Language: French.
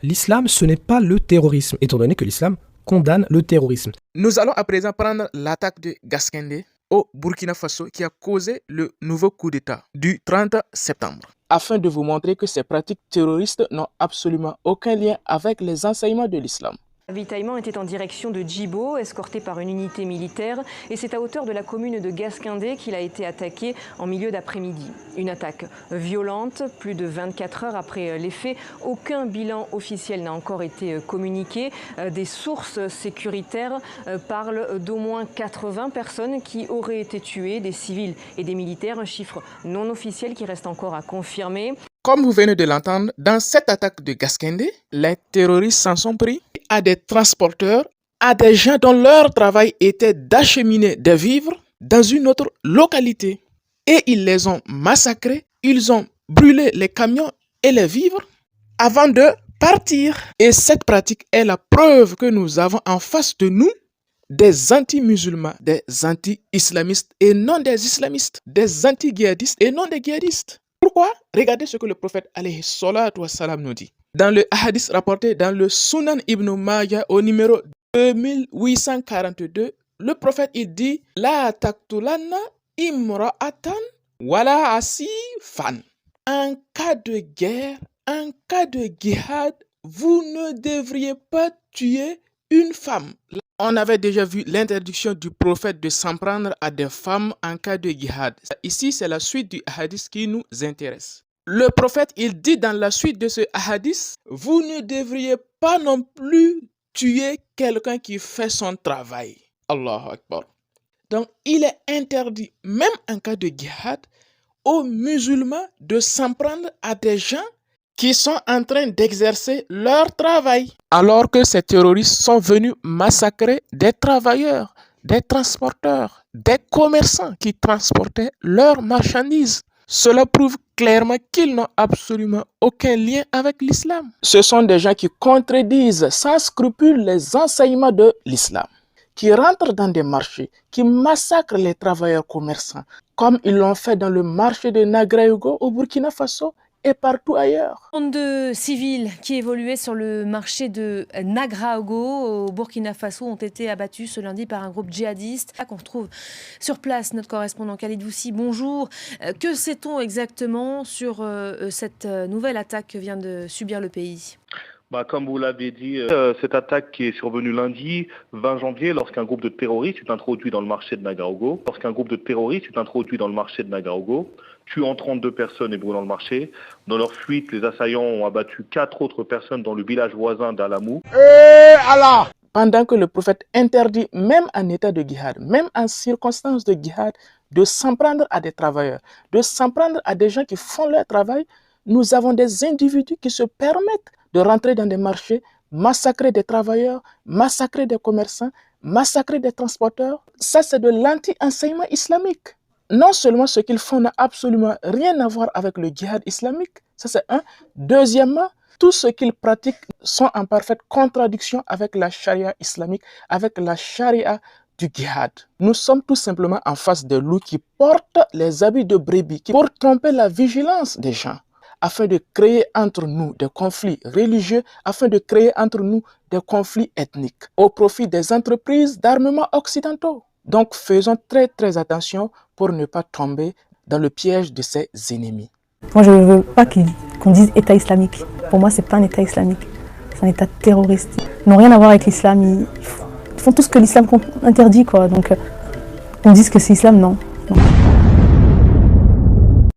l'islam, ce n'est pas le terrorisme, étant donné que l'islam condamne le terrorisme. Nous allons à présent prendre l'attaque de Gaskende au Burkina Faso qui a causé le nouveau coup d'État du 30 septembre. Afin de vous montrer que ces pratiques terroristes n'ont absolument aucun lien avec les enseignements de l'islam. L'avitaillement était en direction de Djibo, escorté par une unité militaire, et c'est à hauteur de la commune de Gaskindé qu'il a été attaqué en milieu d'après-midi. Une attaque violente, plus de 24 heures après les faits. Aucun bilan officiel n'a encore été communiqué. Des sources sécuritaires parlent d'au moins 80 personnes qui auraient été tuées, des civils et des militaires, un chiffre non officiel qui reste encore à confirmer. Comme vous venez de l'entendre, dans cette attaque de Gaskende, les terroristes s'en sont pris à des transporteurs, à des gens dont leur travail était d'acheminer des vivres dans une autre localité. Et ils les ont massacrés, ils ont brûlé les camions et les vivres avant de partir. Et cette pratique est la preuve que nous avons en face de nous des anti-musulmans, des anti-islamistes et non des islamistes, des anti-guéadistes et non des guéadistes. Pourquoi? Regardez ce que le prophète alayhi salatu wassalam nous dit. Dans le hadith rapporté dans le Sunan Ibn Majah au numéro 2842, le prophète il dit La taqtulanna imra'atan wala asifan. En cas de guerre, en cas de jihad, vous ne devriez pas tuer une femme. On avait déjà vu l'interdiction du prophète de s'en prendre à des femmes en cas de jihad. Ici, c'est la suite du hadith qui nous intéresse. Le prophète, il dit dans la suite de ce hadith, vous ne devriez pas non plus tuer quelqu'un qui fait son travail. Allahu Akbar. Donc, il est interdit, même en cas de jihad, aux musulmans de s'en prendre à des gens qui sont en train d'exercer leur travail. Alors que ces terroristes sont venus massacrer des travailleurs, des transporteurs, des commerçants qui transportaient leurs marchandises. Cela prouve clairement qu'ils n'ont absolument aucun lien avec l'islam. Ce sont des gens qui contredisent sans scrupule les enseignements de l'islam, qui rentrent dans des marchés, qui massacrent les travailleurs commerçants, comme ils l'ont fait dans le marché de Nagraogo au Burkina Faso et partout ailleurs. 32 civils qui évoluaient sur le marché de Nagraogo au Burkina Faso ont été abattus ce lundi par un groupe djihadiste. On retrouve sur place notre correspondant Khalid Boussi. Bonjour. Que sait-on exactement sur cette nouvelle attaque que vient de subir le pays ? Comme vous l'avez dit, cette attaque qui est survenue lundi 20 janvier lorsqu'un groupe de terroristes s'est introduit dans le marché de Nagraogo. Tuant 32 personnes et brûlant le marché. Dans leur fuite, les assaillants ont abattu 4 autres personnes dans le village voisin d'Alamou. Pendant que le prophète interdit, même en état de jihad, même en circonstances de jihad, de s'en prendre à des travailleurs, de s'en prendre à des gens qui font leur travail, nous avons des individus qui se permettent de rentrer dans des marchés, massacrer des travailleurs, massacrer des commerçants, massacrer des transporteurs. Ça, c'est de l'anti-enseignement islamique. Non seulement ce qu'ils font n'a absolument rien à voir avec le djihad islamique, ça c'est un. Deuxièmement, tout ce qu'ils pratiquent sont en parfaite contradiction avec la charia islamique, avec la charia du djihad. Nous sommes tout simplement en face de loups qui portent les habits de brebis pour tromper la vigilance des gens, afin de créer entre nous des conflits religieux, afin de créer entre nous des conflits ethniques, au profit des entreprises d'armement occidentaux. Donc faisons très attention pour ne pas tomber dans le piège de ces ennemis. Moi je ne veux pas qu'on dise État islamique. Pour moi, ce n'est pas un État islamique, c'est un État terroriste. Ils n'ont rien à voir avec l'islam, ils font tout ce que l'islam interdit, quoi. Donc on dise que c'est islam, non.